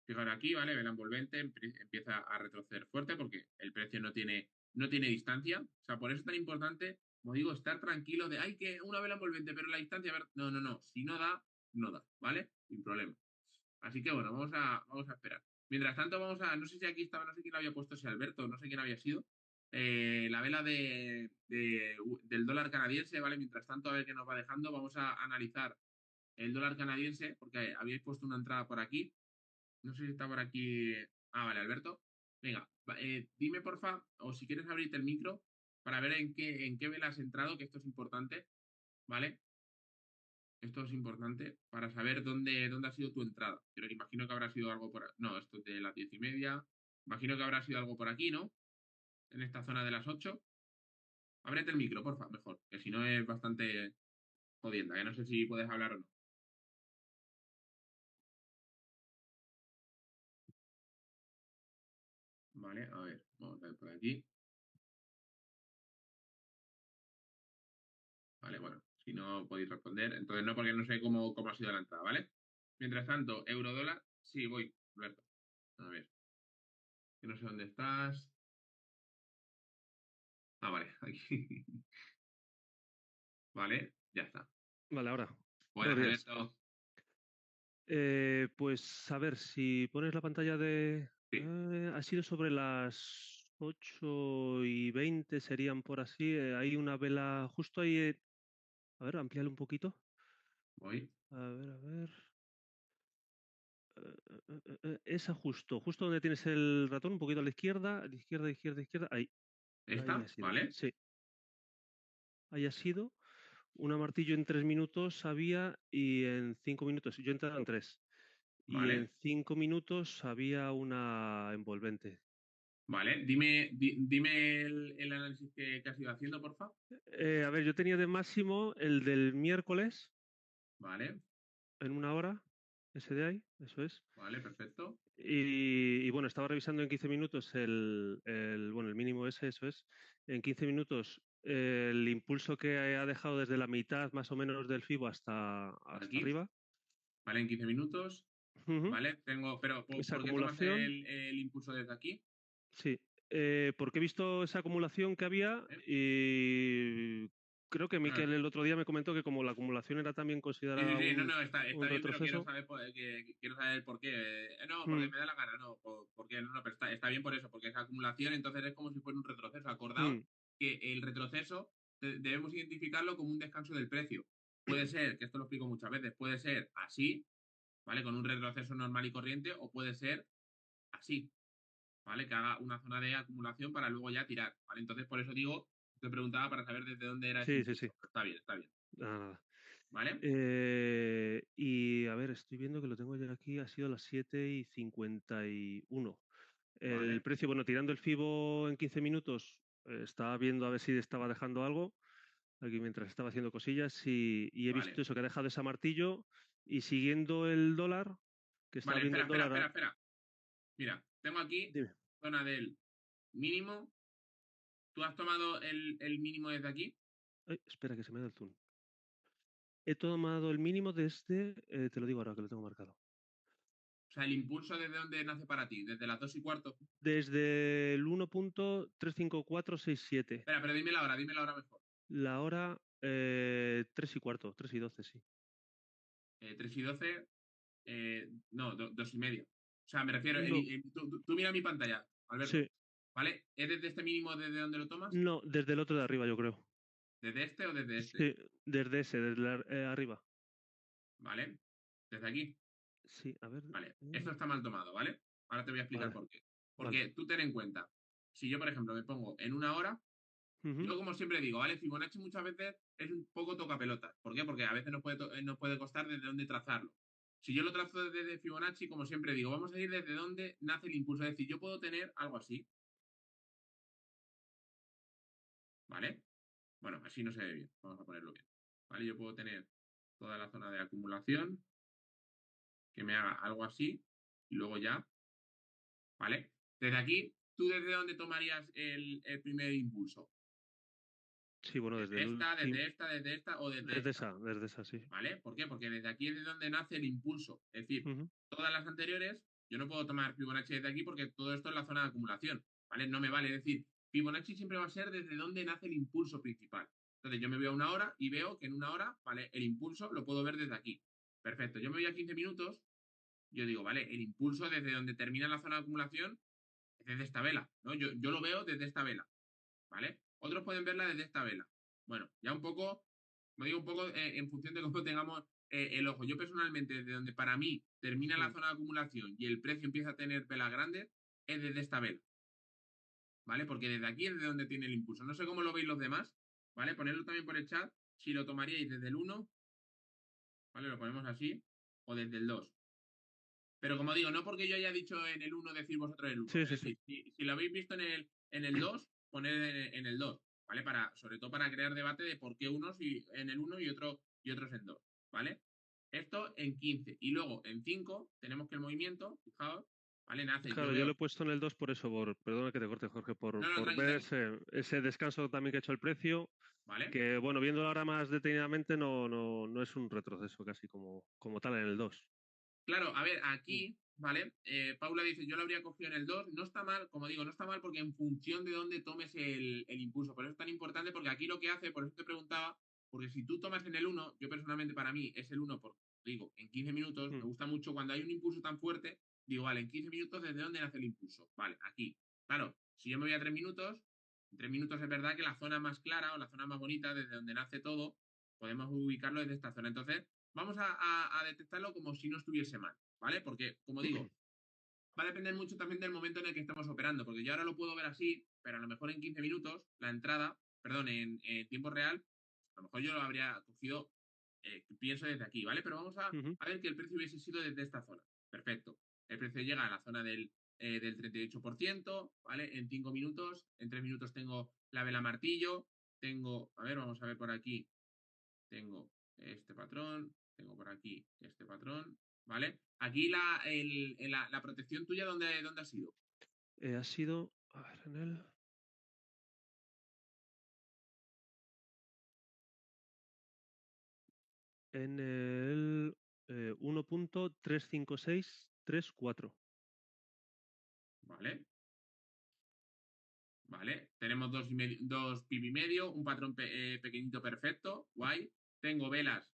Fijaros aquí, ¿vale? Vela envolvente empieza a retroceder fuerte porque el precio no tiene distancia. O sea, por eso es tan importante, como digo, estar tranquilo de, ay, que una vela envolvente, pero la distancia, a ver, no, no, no. Si no da, no da, ¿vale? Sin problema. Así que bueno, vamos a esperar. Mientras tanto, no sé si aquí estaba, no sé quién lo había puesto, si Alberto, no sé quién había sido. La vela del dólar canadiense, ¿vale? Mientras tanto, a ver qué nos va dejando. Vamos a analizar el dólar canadiense, porque habíais puesto una entrada por aquí. No sé si está por aquí. Ah, vale, Alberto. Venga, dime porfa, o si quieres abrirte el micro para ver en qué vela has entrado, que esto es importante, ¿vale? Esto es importante para saber dónde ha sido tu entrada. Pero imagino que habrá sido algo por. No, esto es de las 10:30. Imagino que habrá sido algo por aquí, ¿no? En esta zona de las 8. Ábrete el micro, porfa, mejor, que si no es bastante jodienda, que no sé si puedes hablar o no. Vale, a ver, vamos a ver por aquí. Vale, bueno, si no podéis responder, entonces no, porque no sé cómo ha sido la entrada, ¿vale? Mientras tanto, euro-dólar, sí, voy, Roberto. A ver, que no sé dónde estás. Ah, vale, aquí. Vale, ya está. Vale, ahora. Buenas, Buenos días. Alberto. Pues a ver, si pones la pantalla de... Sí, ha sido sobre las 8:20, serían por así. Hay una vela justo ahí. A ver, amplíale un poquito. voy. A ver, a ver. Esa justo donde tienes el ratón, un poquito a la izquierda, izquierda, izquierda, izquierda. Ahí ¿Esta? ha sido. ¿Vale? Sí, ahí ha sido. Una martillo en 3 minutos había y en 5 minutos. Yo he entrado en 3. Y en ¿Vale? 5 minutos había una envolvente. ¿Vale? Dime el análisis que has ido haciendo, por favor. A ver, yo tenía de máximo el del miércoles ¿Vale? en 1 hora, ese de ahí, eso es. ¿Vale? Perfecto. Y bueno, estaba revisando en 15 minutos bueno, el mínimo ese, eso es. En 15 minutos el impulso que ha dejado desde la mitad más o menos del FIBO hasta Aquí. arriba. ¿Vale? En 15 minutos. Ujú. ¿Vale? Pero Esa ¿por qué tomas acumulación, el impulso desde aquí? sí. Porque he visto esa acumulación que había ¿Vale? y creo que No, Miquel el otro día me comentó que como la acumulación era también sí, sí, considerada sí, no, un, no, está un bien, pero quiero retroceso. saber, quiero saber por qué. No, porque Mm, me da la gana, no, por qué, no, no, pero está bien por eso, porque esa acumulación entonces es como si fuera un retroceso. Acordaos mm, que el retroceso debemos identificarlo como un descanso del precio. Puede ser, que esto lo explico muchas veces, puede ser así, ¿vale? Con un retroceso normal y corriente, o puede ser así, ¿vale? Que haga una zona de acumulación para luego ya tirar, ¿vale? Entonces, por eso digo, te preguntaba para saber desde dónde era ese sí, sí, sí. impulso. Está bien, Nada, nada. ¿vale? Y a ver, estoy viendo que lo tengo ya aquí, ha sido las 7:51. El Vale, precio, bueno, tirando el FIBO en 15 minutos, estaba viendo a ver si estaba dejando algo, aquí mientras estaba haciendo cosillas, y he vale. visto eso, que ha dejado ese martillo, y siguiendo el dólar, que está Vale, abriendo espera, el espera, dólar. espera, espera. Mira, tengo aquí Dime. zona del mínimo. ¿Tú has tomado el mínimo desde aquí? Ay, espera que se me da el zoom. He tomado el mínimo desde, te lo digo ahora que lo tengo marcado. O sea, el impulso desde dónde nace para ti, desde las 2:15. Desde el 1.35467. Espera, pero dime la hora mejor. La hora 3:15, 3:12, sí. 3:12, no, 2:30. O sea, me refiero, No, tú mira mi pantalla, Alberto, sí. ¿vale? ¿Es desde este mínimo desde donde lo tomas? No, desde el otro de arriba, yo creo. ¿Desde este o desde este? Sí, desde ese, arriba. ¿Vale? ¿Desde aquí? Sí, a ver. Vale, esto está mal tomado, ¿vale? Ahora te voy a explicar Vale, por qué. vale. Porque tú ten en cuenta, si yo, por ejemplo, me pongo en 1 hora. Ujú, Yo, como siempre digo, ¿vale? Fibonacci muchas veces es un poco tocapelotas. ¿Por qué? Porque a veces nos puede costar desde dónde trazarlo. Si yo lo trazo desde Fibonacci, como siempre digo, vamos a ir desde dónde nace el impulso. Es decir, yo puedo tener algo así, ¿vale? Bueno, así no se ve bien. Vamos a ponerlo bien. ¿Vale? Yo puedo tener toda la zona de acumulación que me haga algo así y luego ya, ¿vale? Desde aquí, ¿tú desde dónde tomarías el primer impulso? sí, bueno, desde ¿Desde el esta, último. desde esta o desde Desde esta? esa, desde esa, sí. ¿Vale? ¿Por qué? Porque desde aquí es de donde nace el impulso. Es decir, Ujú, todas las anteriores, yo no puedo tomar Fibonacci desde aquí porque todo esto es la zona de acumulación, ¿vale? No me vale. Es decir, Fibonacci siempre va a ser desde donde nace el impulso principal. Entonces yo me voy a 1 hora y veo que en 1 hora, ¿vale? El impulso lo puedo ver desde aquí. Perfecto. Yo me voy a 15 minutos, yo digo, ¿vale? El impulso desde donde termina la zona de acumulación es desde esta vela, ¿no? Yo lo veo desde esta vela, ¿vale? Otros pueden verla desde esta vela. Bueno, ya un poco, me digo un poco en función de cómo tengamos el ojo. Yo personalmente, desde donde para mí termina la ujú. zona de acumulación y el precio empieza a tener velas grandes, es desde esta vela, ¿vale? Porque desde aquí es de donde tiene el impulso. No sé cómo lo veis los demás, ¿vale? Ponedlo también por el chat, si lo tomaríais desde el 1, ¿vale? Lo ponemos así, o desde el 2. Pero como digo, no porque yo haya dicho en el 1 decir vosotros el 1. Sí, Es sí, sí. decir, si lo habéis visto en el 2, poned en el 2, ¿vale? Sobre todo para crear debate de por qué unos en el 1 y otros en 2, ¿vale? Esto en 15. Y luego en 5 tenemos que el movimiento, fijaos, ¿vale? Nace, yo Claro, yo lo veo... he puesto en el 2 por eso, perdona que te corte, Jorge, No, no, por tranqui, ver tranqui, ese descanso también que ha hecho el precio, ¿vale? que bueno, viéndolo ahora más detenidamente no es un retroceso casi como tal en el 2. Claro, a ver, aquí, ¿vale? Paula dice, yo lo habría cogido en el 2. No está mal, como digo, no está mal porque en función de dónde tomes el impulso. Por eso es tan importante, porque aquí lo que hace, por eso te preguntaba, porque si tú tomas en el 1, yo personalmente para mí es el 1, porque digo, en 15 minutos, me Mm. gusta mucho cuando hay un impulso tan fuerte, digo, vale, en 15 minutos, ¿desde dónde nace el impulso? Vale, aquí. Claro, si yo me voy a 3 minutos, en 3 minutos es verdad que la zona más clara o la zona más bonita, desde donde nace todo, podemos ubicarlo desde esta zona. Entonces, vamos a detectarlo como si no estuviese mal, ¿vale? Porque, como digo, va a depender mucho también del momento en el que estemos operando, porque yo ahora lo puedo ver así, pero a lo mejor en 15 minutos, la entrada, perdón, en tiempo real, a lo mejor yo lo habría cogido, pienso desde aquí, ¿vale? Pero vamos Ujú. a ver que el precio hubiese sido desde esta zona. Perfecto. El precio llega a la zona del 38%, ¿vale? En 5 minutos, en 3 minutos tengo la vela martillo, tengo, a ver, vamos a ver por aquí, tengo este patrón, tengo por aquí este patrón, ¿vale? Aquí la protección tuya, ¿dónde ha sido? Ha sido, a ver, en el 1.35634. ¿Vale? ¿Vale? Tenemos dos pip y medio, un patrón pequeñito perfecto, guay. Tengo velas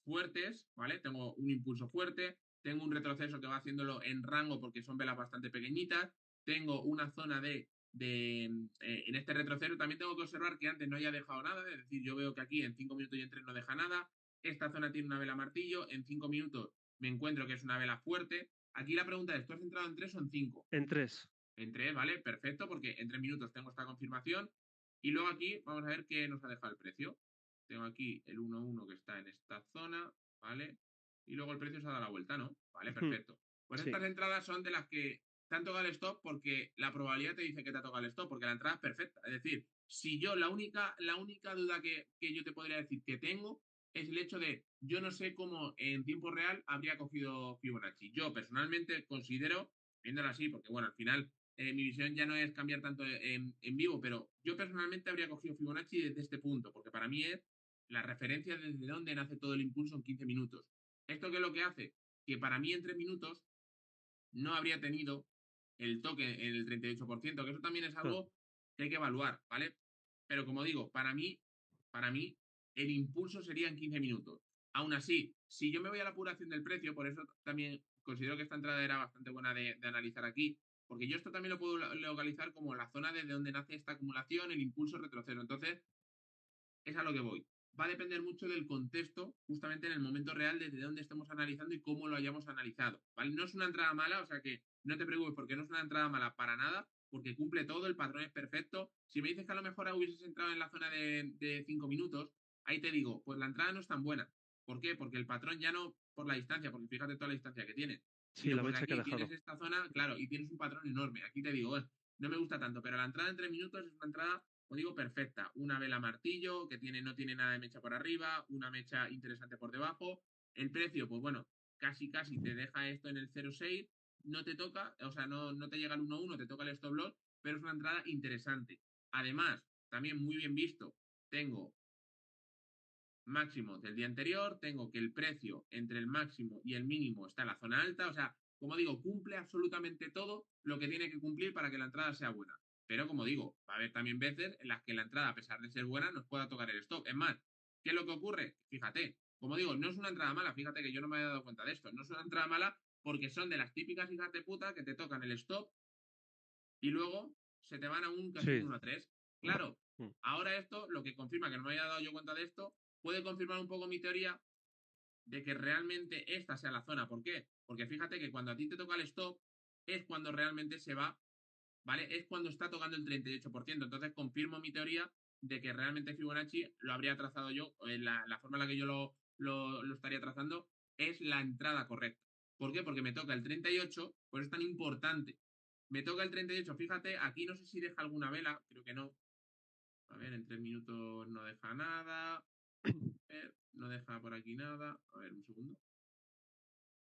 fuertes, ¿vale? Tengo un impulso fuerte, tengo un retroceso que va haciéndolo en rango porque son velas bastante pequeñitas, tengo una zona en este retroceso también tengo que observar que antes no haya dejado nada, es decir, yo veo que aquí en 5 minutos y en 3 no deja nada, esta zona tiene una vela martillo, en 5 minutos me encuentro que es una vela fuerte. Aquí la pregunta es, ¿tú has entrado en 3 o en 5? En 3. En 3, ¿vale? Perfecto, porque en 3 minutos tengo esta confirmación. Y luego aquí vamos a ver qué nos ha dejado el precio. Tengo aquí el 1.1 que está en esta zona, ¿vale? Y luego el precio se ha dado la vuelta, ¿no? Vale, perfecto. Pues Sí, estas entradas son de las que te han tocado el stop porque la probabilidad te dice que te ha tocado el stop, porque la entrada es perfecta. Es decir, si yo la única duda que yo te podría decir que tengo es el hecho de yo no sé cómo en tiempo real habría cogido Fibonacci. Yo personalmente considero, viéndolo así, porque bueno, al final mi visión ya no es cambiar tanto en vivo, pero yo personalmente habría cogido Fibonacci desde este punto, porque para mí es la referencia desde donde nace todo el impulso en 15 minutos. ¿Esto qué es lo que hace? Que para mí en 3 minutos no habría tenido el toque en el 38%, que eso también es claro. algo que hay que evaluar, ¿vale? Pero como digo, para mí, el impulso sería en 15 minutos. Aún así, si yo me voy a la apuración del precio, por eso también considero que esta entrada era bastante buena de analizar aquí, porque yo esto también lo puedo localizar como la zona desde donde nace esta acumulación, el impulso retroceso. Entonces, es a lo que voy. Va a depender mucho del contexto, justamente en el momento real, desde dónde estemos analizando y cómo lo hayamos analizado. ¿Vale? No es una entrada mala, o sea que no te preocupes porque no es una entrada mala para nada, porque cumple todo, el patrón es perfecto. Si me dices que a lo mejor hubieses entrado en la zona de 5 minutos, ahí te digo, pues la entrada no es tan buena. ¿Por qué? Porque el patrón ya no por la distancia, porque fíjate toda la distancia que tiene, Sí, sino la porque mecha que ha aquí tienes dejado. esta zona, claro, y tienes un patrón enorme. Aquí te digo, no me gusta tanto, pero la entrada en 3 minutos es una entrada como digo, perfecta. Una vela martillo que no tiene nada de mecha por arriba, una mecha interesante por debajo. El precio, pues bueno, casi te deja esto en el 0,6, no te toca, o sea, no te llega al 1,1, te toca el stop loss, pero es una entrada interesante. Además, también muy bien visto, tengo máximo del día anterior, tengo que el precio entre el máximo y el mínimo está en la zona alta, o sea, como digo, cumple absolutamente todo lo que tiene que cumplir para que la entrada sea buena. Pero como digo, va a haber también veces en las que la entrada, a pesar de ser buena, nos pueda tocar el stop. Es más, ¿qué es lo que ocurre? Fíjate, como digo, no es una entrada mala, fíjate que yo no me había dado cuenta de esto, no es una entrada mala porque son de las típicas hijas de puta que te tocan el stop y luego se te van a casi un Sí. 1 a 3. Claro, Mm. ahora esto, lo que confirma que no me haya dado yo cuenta de esto, puede confirmar un poco mi teoría de que realmente esta sea la zona. ¿Por qué? Porque fíjate que cuando a ti te toca el stop es cuando realmente se va, ¿vale? Es cuando está tocando el 38%. Entonces confirmo mi teoría de que realmente Fibonacci lo habría trazado yo, la forma en la que yo lo estaría trazando es la entrada correcta. ¿Por qué? Porque me toca el 38, por eso es tan importante. Me toca el 38, fíjate, aquí no sé si deja alguna vela, creo que no. A ver, en 3 minutos no deja nada. A ver, no deja por aquí nada. A ver, un segundo.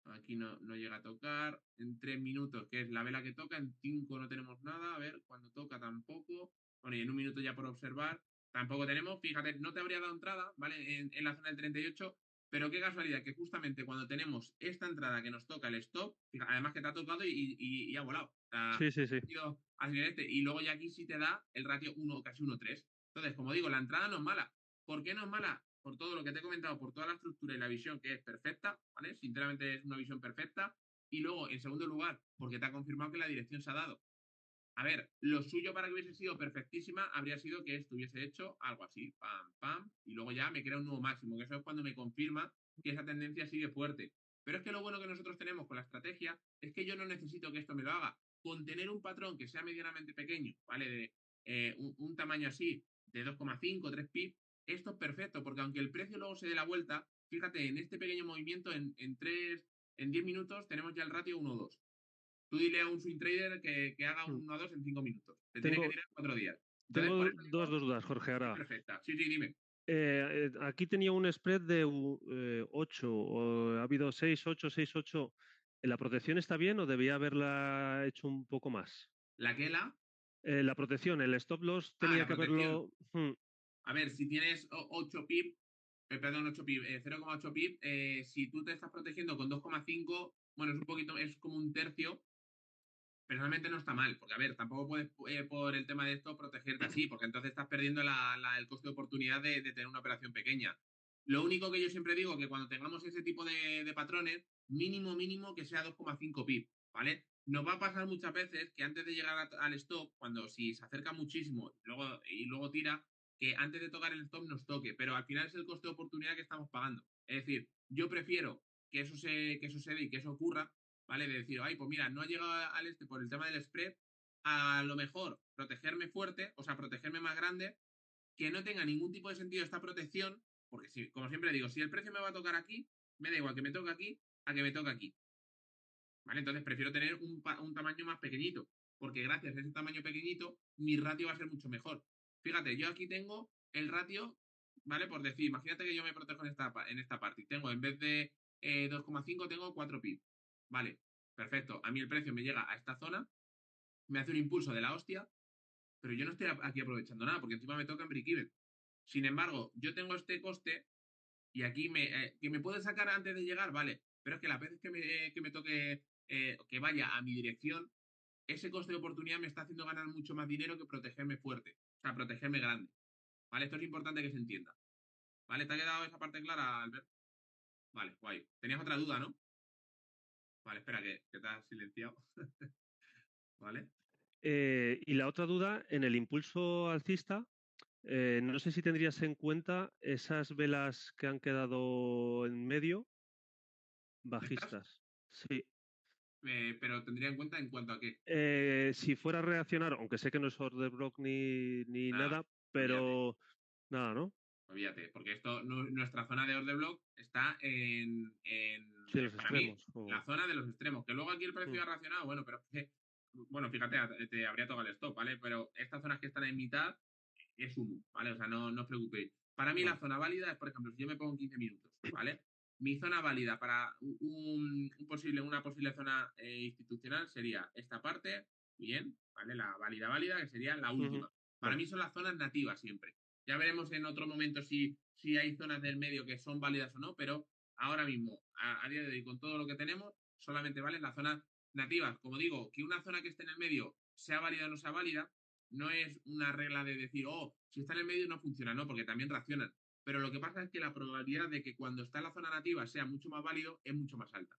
Aquí no llega a tocar. En 3 minutos, que es la vela que toca. En 5 no tenemos nada. A ver, cuando toca tampoco. Bueno, y en 1 minuto ya por observar. Tampoco tenemos. Fíjate, no te habría dado entrada, ¿vale? En la zona del 38. Pero qué casualidad que justamente cuando tenemos esta entrada que nos toca el stop, además que te ha tocado y ha volado. O sea, Sí, sí, sí. ha sido accidente. Y luego ya aquí sí te da el ratio 1, casi 1,3. Entonces, como digo, la entrada no es mala. ¿Por qué no es mala? Por todo lo que te he comentado, por toda la estructura y la visión que es perfecta, ¿vale? Sinceramente es una visión perfecta. Y luego, en segundo lugar, porque te ha confirmado que la dirección se ha dado. A ver, lo suyo para que hubiese sido perfectísima habría sido que esto hubiese hecho algo así, pam, pam, y luego ya me crea un nuevo máximo, que eso es cuando me confirma que esa tendencia sigue fuerte. Pero es que lo bueno que nosotros tenemos con la estrategia es que yo no necesito que esto me lo haga. Con tener un patrón que sea medianamente pequeño, ¿vale? De un tamaño así, de 2,5, 3 pips, esto es perfecto, porque aunque el precio luego se dé la vuelta, fíjate, en este pequeño movimiento, en 10 minutos, tenemos ya el ratio 1,2. Tú dile a un swing trader que haga un Mm. 1 a 2 en 5 minutos. Te tiene que Tengo, tirar 4 días. Entonces, por tengo eso dos digo dudas, Jorge. que es Ahora, perfecta. Sí, sí, dime. aquí tenía un spread de 8, ha habido 6, 8, 6, 8. ¿La protección está bien o debía haberla hecho un poco más? La que la. La protección, el stop loss Ah, tenía la que protección. haberlo. A ver, si tienes 8 pip, perdón, 8 pip, 0,8 pip, si tú te estás protegiendo con 2,5, bueno, es un poquito, es como un tercio. Personalmente no está mal, porque a ver, tampoco puedes por el tema de esto protegerte así, porque entonces estás perdiendo el coste de oportunidad de tener una operación pequeña. Lo único que yo siempre digo que cuando tengamos ese tipo de patrones, mínimo que sea 2,5 pip, ¿vale? Nos va a pasar muchas veces que antes de llegar al stop, cuando si se acerca muchísimo y luego tira, que antes de tocar el stop nos toque, pero al final es el coste de oportunidad que estamos pagando. Es decir, yo prefiero que eso se dé y que eso ocurra, ¿vale? De decir, ay, pues mira, no ha llegado al este por el tema del spread, a lo mejor protegerme fuerte, o sea, protegerme más grande, que no tenga ningún tipo de sentido esta protección, porque si, como siempre digo, si el precio me va a tocar aquí, me da igual que me toque aquí a que me toque aquí, ¿vale? Entonces prefiero tener un tamaño más pequeñito, porque gracias a ese tamaño pequeñito, mi ratio va a ser mucho mejor. Fíjate, yo aquí tengo el ratio, ¿vale? Por decir, imagínate que yo me protejo en esta parte y tengo, en vez de 2,5, tengo 4 pips. Vale, perfecto. A mí el precio me llega a esta zona, me hace un impulso de la hostia, pero yo no estoy aquí aprovechando nada, porque encima me toca en break-even. Sin embargo, yo tengo este coste y aquí que me puede sacar antes de llegar, vale, pero es que las veces que me toque que vaya a mi dirección, ese coste de oportunidad me está haciendo ganar mucho más dinero que protegerme fuerte, o sea, protegerme grande, ¿vale? Esto es importante que se entienda, ¿vale? ¿Te ha quedado esa parte clara, Albert? Vale, guay. Tenías otra duda, ¿no? Vale, espera, que te has silenciado, ¿vale? Y la otra duda, en el impulso alcista, no sé si tendrías en cuenta esas velas que han quedado en medio, ¿Estas? bajistas. Sí. Pero tendría en cuenta en cuanto a qué. Si fuera a reaccionar, aunque sé que no es order block ni Nada, nada, olvídate. pero nada, ¿no? Olvídate, porque esto, nuestra zona de order block está Sí, en los para mí, extremos. la zona de los extremos. Que luego aquí el precio Mm, ha reaccionado, bueno, pero bueno, fíjate, te habría tocado el stop, ¿vale? Pero estas zonas que están en mitad es humo, ¿vale? O sea, no os preocupéis. Para mí la vale. zona válida es, por ejemplo, si yo me pongo en 15 minutos, ¿vale? Mi zona válida para una posible zona institucional sería esta parte, bien, ¿vale? La válida, que sería la Ujú, última. Para vale. mí son las zonas nativas siempre. Ya veremos en otro momento si hay zonas del medio que son válidas o no, pero ahora mismo, a día de hoy, con todo lo que tenemos, solamente valen las zonas nativas. Como digo, que una zona que esté en el medio sea válida o no sea válida, no es una regla de decir, oh, si está en el medio no funciona, no, porque también reaccionan. Pero lo que pasa es que la probabilidad de que cuando está en la zona nativa sea mucho más válido es mucho más alta.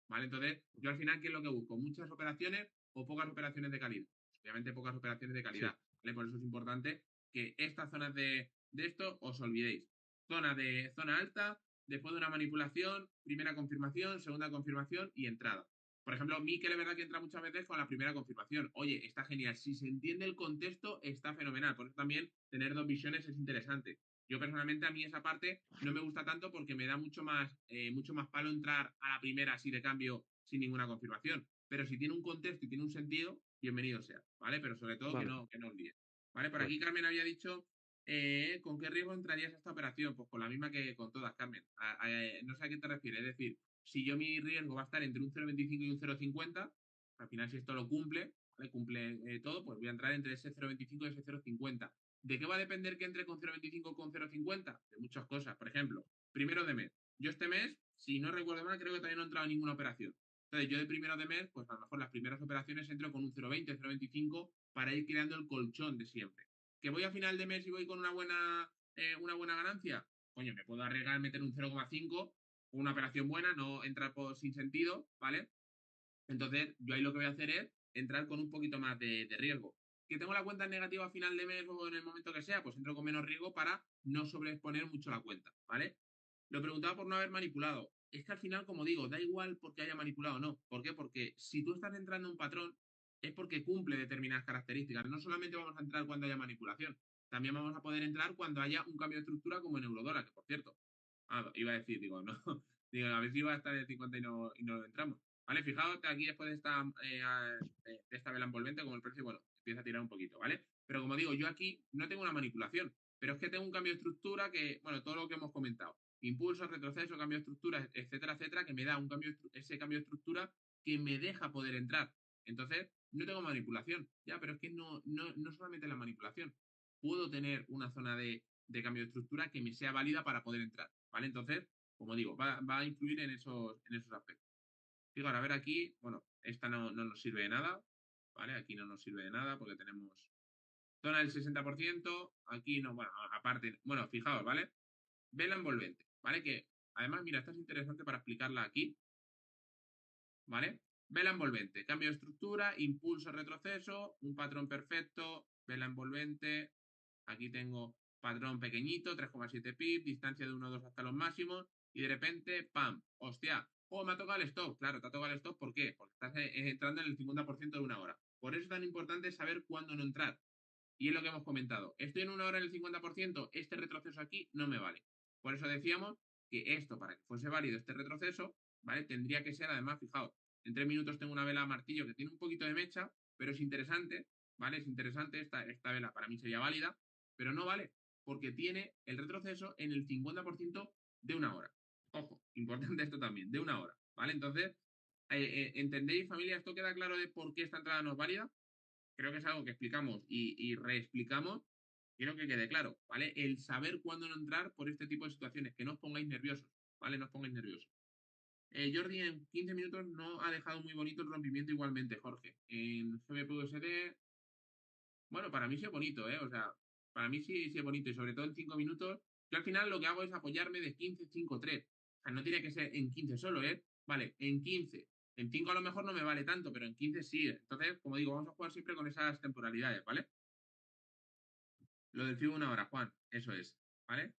¿Vale? Entonces, yo al final, ¿qué es lo que busco? ¿Muchas operaciones o pocas operaciones de calidad? Obviamente, pocas operaciones de Sí. calidad. ¿Vale? Por eso es importante que estas zonas de esto os olvidéis. Zona alta, después de una manipulación, primera confirmación, segunda confirmación y entrada. Por ejemplo, Mikel es verdad que entra muchas veces con la primera confirmación. Oye, está genial. Si se entiende el contexto, está fenomenal. Por eso también tener dos visiones es interesante. Yo personalmente a mí esa parte no me gusta tanto porque me da mucho más palo entrar a la primera así de cambio sin ninguna confirmación. Pero si tiene un contexto y tiene un sentido, bienvenido sea, ¿vale? Pero sobre todo que Vale, no olvide. ¿Vale? Por vale. aquí Carmen había dicho, ¿con qué riesgo entrarías a esta operación? Pues con la misma que con todas, Carmen. No sé a qué te refieres. Es decir, si yo mi riesgo va a estar entre un 0,25 y un 0,50, al final si esto lo cumple, ¿vale? Cumple todo, pues voy a entrar entre ese 0,25 y ese 0,50. ¿De qué va a depender que entre con 0,25 o con 0,50? De muchas cosas. Por ejemplo, primero de mes. Yo este mes, si no recuerdo mal, creo que todavía no he entrado en ninguna operación. Entonces, yo de primero de mes, pues a lo mejor las primeras operaciones entro con un 0,20, 0,25 para ir creando el colchón de siempre. ¿Que voy a final de mes y voy con una buena ganancia? Coño, me puedo arriesgar a meter un 0,5, una operación buena, no entrar sin sentido, ¿vale? Entonces, yo ahí lo que voy a hacer es entrar con un poquito más de riesgo. ¿Que tengo la cuenta negativa a final de mes o en el momento que sea? Pues entro con menos riesgo para no sobreexponer mucho la cuenta, ¿vale? Lo preguntaba por no haber manipulado. Es que al final, como digo, da igual porque haya manipulado o no. ¿Por qué? Porque si tú estás entrando en un patrón, es porque cumple determinadas características. No solamente vamos a entrar cuando haya manipulación, también vamos a poder entrar cuando haya un cambio de estructura como en eurodólar, que por cierto, iba a decir, digo, no, digo, a ver si va a estar en 50 y no entramos. Vale, fijaos que aquí después de esta vela envolvente, como el precio, bueno, empieza a tirar un poquito, ¿vale? Pero como digo, yo aquí no tengo una manipulación, pero es que tengo un cambio de estructura que, bueno, todo lo que hemos comentado, impulso, retroceso, cambio de estructura, etcétera, etcétera, que me da ese cambio de estructura que me deja poder entrar. Entonces, no tengo manipulación, ya, pero es que no solamente la manipulación, puedo tener una zona de cambio de estructura que me sea válida para poder entrar, ¿vale? Entonces, como digo, va a influir en esos aspectos. Fijaros, ahora, a ver aquí, bueno, esta no nos sirve de nada, ¿vale? Aquí no nos sirve de nada porque tenemos zona del 60%, aquí no, bueno, aparte, bueno, fijaos, ¿vale? Vela envolvente, ¿vale? Que además, mira, esta es interesante para explicarla aquí, ¿vale? Vela envolvente, cambio de estructura, impulso, retroceso, un patrón perfecto, vela envolvente, aquí tengo patrón pequeñito, 3,7 pip, distancia de 1,2 hasta los máximos, y de repente, ¡pam! ¡Hostia! ¡Oh, me ha tocado el stop! Claro, te ha tocado el stop, ¿por qué? Porque estás entrando en el 50% de una hora. Por eso es tan importante saber cuándo no entrar. Y es lo que hemos comentado. Estoy en una hora en el 50%, este retroceso aquí no me vale. Por eso decíamos que esto, para que fuese válido este retroceso, ¿vale? Tendría que ser, además, fijaos, en 3 minutos tengo una vela martillo que tiene un poquito de mecha, pero es interesante, ¿vale? Es interesante, esta vela para mí sería válida, pero no vale, porque tiene el retroceso en el 50% de una hora. Ojo, importante esto también, de una hora, ¿vale? Entonces, ¿entendéis, familia? ¿Esto queda claro de por qué esta entrada no es válida? Creo que es algo que explicamos y reexplicamos. Quiero que quede claro, ¿vale? El saber cuándo no entrar por este tipo de situaciones, que no os pongáis nerviosos, ¿vale? No os pongáis nerviosos. Jordi en 15 minutos no ha dejado muy bonito el rompimiento igualmente, Jorge. En GBPUSD, bueno, para mí sí es bonito, ¿eh? O sea, para mí sí es bonito y sobre todo en 5 minutos. Yo al final lo que hago es apoyarme de 15, 5, 3. O sea, no tiene que ser en 15 solo, ¿eh? Vale, en 15. En 5 a lo mejor no me vale tanto, pero en 15 sí. Entonces, como digo, vamos a jugar siempre con esas temporalidades, ¿vale? Lo del FIBO una hora, Juan. Eso es, ¿vale?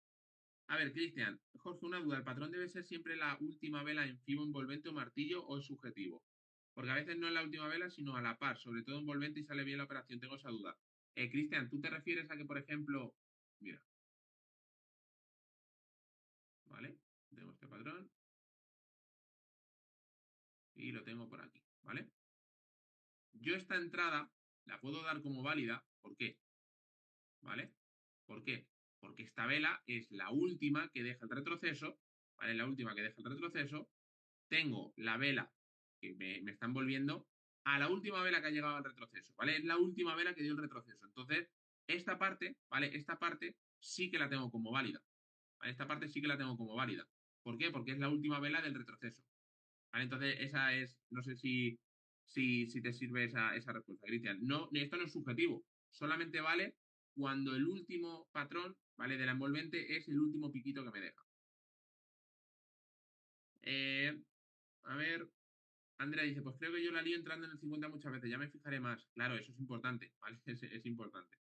A ver, Cristian, Jorge, una duda. ¿El patrón debe ser siempre la última vela en FIBO envolvente o martillo o es subjetivo? Porque a veces no es la última vela, sino a la par, sobre todo envolvente y sale bien la operación. Tengo esa duda. Cristian, ¿tú te refieres a que, por ejemplo, mira, ¿vale? Tengo este patrón y lo tengo por aquí, ¿vale? Yo esta entrada la puedo dar como válida, ¿por qué? ¿Vale? ¿Por qué? Porque esta vela es la última que deja el retroceso, ¿vale? La última que deja el retroceso. Tengo la vela que me está envolviendo a la última vela que ha llegado al retroceso, ¿vale? Es la última vela que dio el retroceso. Entonces, esta parte, ¿vale? Esta parte sí que la tengo como válida, ¿vale? Esta parte sí que la tengo como válida. ¿Por qué? Porque es la última vela del retroceso, ¿vale? Entonces, esa es, no sé si te sirve esa respuesta, Cristian. No, esto no es subjetivo, solamente vale cuando el último patrón, ¿vale? De la envolvente es el último piquito que me deja. Eh, a ver, Andrea dice, pues creo que yo la lío entrando en el 50 muchas veces, ya me fijaré más. Claro, eso es importante, ¿vale? Es importante.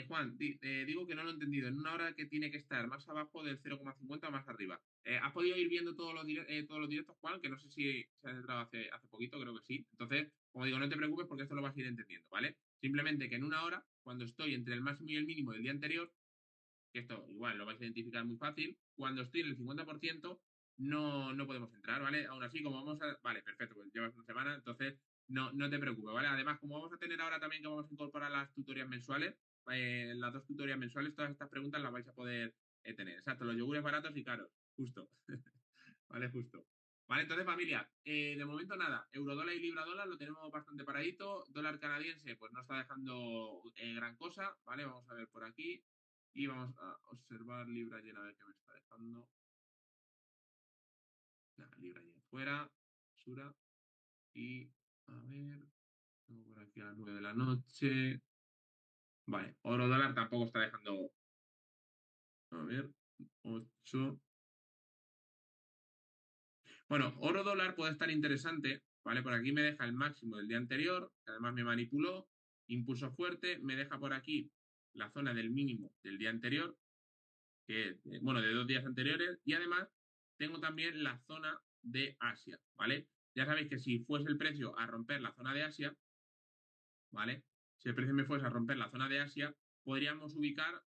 Juan, digo que no lo he entendido. En una hora que tiene que estar más abajo del 0,50 o más arriba. ¿Has podido ir viendo todos los directos, Juan? Que no sé si se has entrado hace poquito, creo que sí. Entonces, como digo, no te preocupes porque esto lo vas a ir entendiendo, ¿vale? Simplemente que en una hora, cuando estoy entre el máximo y el mínimo del día anterior, que esto igual lo vais a identificar muy fácil, cuando estoy en el 50% no podemos entrar, ¿vale? Aún así, como vamos a... Vale, perfecto, pues llevas una semana, entonces no te preocupes, ¿vale? Además, como vamos a tener ahora también que vamos a incorporar las tutorías mensuales, las dos tutorías mensuales, todas estas preguntas las vais a poder tener. Exacto, los yogures baratos y caros, justo. ¿Vale? Justo. Vale, entonces familia, de momento nada, eurodólar y libra dólar lo tenemos bastante paradito, dólar canadiense pues no está dejando gran cosa, ¿vale? Vamos a ver por aquí y vamos a observar libra llena a ver qué me está dejando. Nada, libra llena fuera, basura y a ver, tengo por aquí a las 9 de la noche. Vale, oro dólar tampoco está dejando, a ver, 8. Bueno, oro dólar puede estar interesante, ¿vale? Por aquí me deja el máximo del día anterior, que además me manipuló, impulso fuerte, me deja por aquí la zona del mínimo del día anterior, que es, bueno, de 2 días anteriores, y además tengo también la zona de Asia, ¿vale? Ya sabéis que si fuese el precio a romper la zona de Asia, ¿vale? Si el precio me fuese a romper la zona de Asia, podríamos ubicar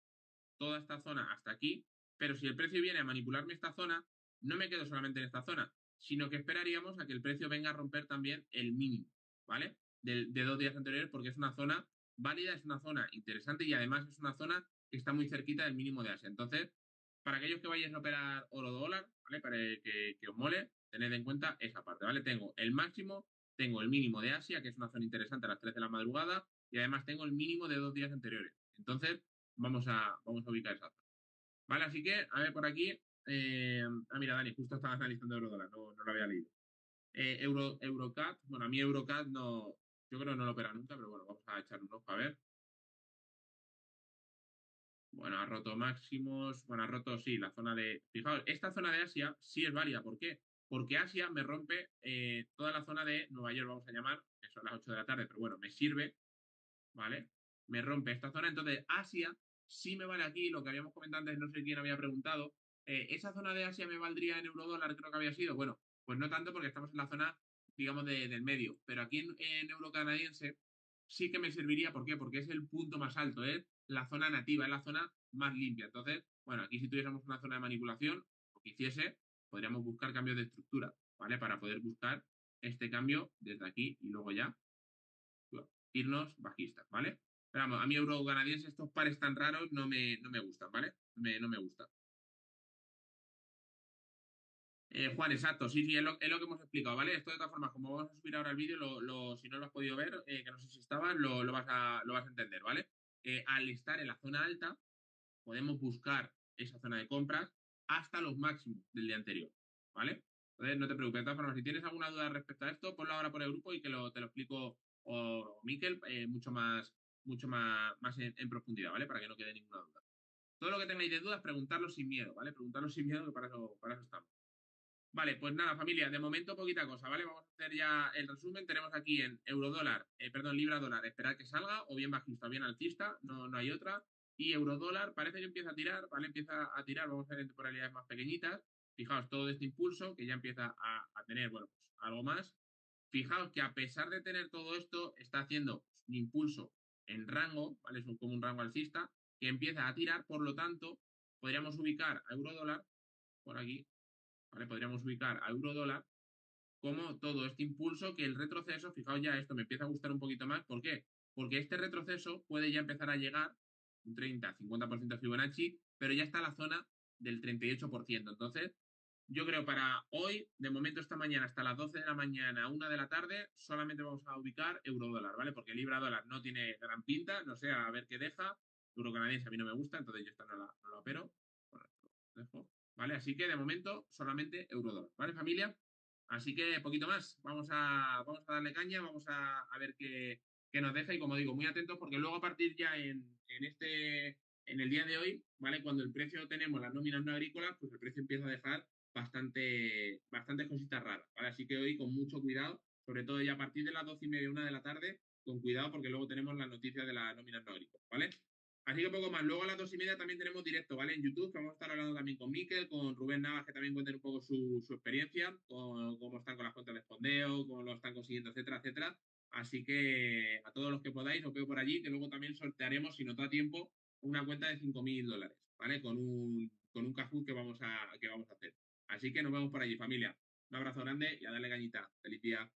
toda esta zona hasta aquí, pero si el precio viene a manipularme esta zona, no me quedo solamente en esta zona, sino que esperaríamos a que el precio venga a romper también el mínimo, ¿vale? De 2 días anteriores, porque es una zona válida, es una zona interesante y además es una zona que está muy cerquita del mínimo de Asia. Entonces, para aquellos que vayáis a operar oro dólar, ¿vale? Para que os mole, tened en cuenta esa parte, ¿vale? Tengo el máximo, tengo el mínimo de Asia, que es una zona interesante a las 3 de la madrugada, y además tengo el mínimo de 2 días anteriores. Entonces, vamos a ubicar esa zona. Vale, así que, a ver por aquí. Mira, Dani, justo estaba analizando eurodólar, no lo había leído. Eurocat, bueno, a mí Eurocat no, yo creo que no lo opera nunca, pero bueno, vamos a echar un ojo a ver. Bueno, ha roto máximos, bueno, ha roto, sí, la zona de... Fijaos, esta zona de Asia sí es válida, ¿por qué? Porque Asia me rompe toda la zona de Nueva York, vamos a llamar, que son las 8 de la tarde, pero bueno, me sirve, ¿vale? Me rompe esta zona, entonces Asia sí me vale aquí, lo que habíamos comentado antes, no sé quién había preguntado, ¿esa zona de Asia me valdría en eurodólar, creo que había sido? Bueno, pues no tanto porque estamos en la zona, digamos, del medio, pero aquí en euro canadiense sí que me serviría, ¿por qué? Porque es el punto más alto, es la zona nativa, es la zona más limpia. Entonces, bueno, aquí si tuviésemos una zona de manipulación, o que hiciese, podríamos buscar cambios de estructura, ¿vale? Para poder buscar este cambio desde aquí y luego ya irnos bajistas, ¿vale? Pero vamos, a mí euro canadiense estos pares tan raros no me gustan, ¿vale? No me gustan. Juan, exacto, sí, sí, es lo que hemos explicado, ¿vale? Esto de todas formas, como vamos a subir ahora el vídeo, si no lo has podido ver, que no sé si estabas, lo vas a entender, ¿vale? Al estar en la zona alta, podemos buscar esa zona de compras hasta los máximos del día anterior, ¿vale? Entonces, no te preocupes, de todas formas, si tienes alguna duda respecto a esto, ponlo ahora por el grupo y que te lo explico, o Miquel, mucho más en profundidad, ¿vale? Para que no quede ninguna duda. Todo lo que tengáis de dudas, preguntarlo sin miedo, ¿vale? Preguntarlo sin miedo, que para eso estamos. Vale, pues nada, familia, de momento poquita cosa, ¿vale? Vamos a hacer ya el resumen. Tenemos aquí en eurodólar, perdón, libra dólar, esperar que salga, o bien bajista o bien alcista, no hay otra. Y eurodólar parece que empieza a tirar, ¿vale? Empieza a tirar, vamos a ver en temporalidades más pequeñitas. Fijaos, todo este impulso que ya empieza a tener, bueno, pues algo más. Fijaos que a pesar de tener todo esto, está haciendo un impulso en rango, ¿vale? Es como un rango alcista, que empieza a tirar, por lo tanto, podríamos ubicar a eurodólar por aquí, ¿vale? Podríamos ubicar a euro-dólar como todo este impulso que el retroceso, fijaos ya, esto me empieza a gustar un poquito más. ¿Por qué? Porque este retroceso puede ya empezar a llegar un 30-50% de Fibonacci, pero ya está la zona del 38%. Entonces, yo creo para hoy, de momento esta mañana hasta las 12 de la mañana, 1 de la tarde, solamente vamos a ubicar euro-dólar, ¿vale? Porque libra-dólar no tiene gran pinta, no sé, a ver qué deja. Euro canadiense a mí no me gusta, entonces yo esta no la opero. Bueno, lo dejo. ¿Vale? Así que de momento solamente euro-dólar, ¿vale, familia? Así que poquito más. Vamos a darle caña, vamos a ver qué nos deja y como digo, muy atentos porque luego a partir ya en el día de hoy, ¿vale? Cuando el precio tenemos las nóminas no agrícolas, pues el precio empieza a dejar bastantes cositas raras, ¿vale? Así que hoy con mucho cuidado, sobre todo ya a partir de las 12:30, 1 de la tarde, con cuidado porque luego tenemos las noticias de las nóminas no agrícolas, ¿vale? Así que poco más. Luego a las 2:30 también tenemos directo, ¿vale? En YouTube, que vamos a estar hablando también con Miquel, con Rubén Navas, que también cuenten un poco su experiencia, con cómo están con las cuentas de fondeo, cómo lo están consiguiendo, etcétera, etcétera. Así que a todos los que podáis, os veo por allí, que luego también sortearemos, si nos da tiempo, una cuenta de $5.000, ¿vale? Con un Kahoot que vamos a hacer. Así que nos vemos por allí, familia. Un abrazo grande y a darle cañita. Feliz día.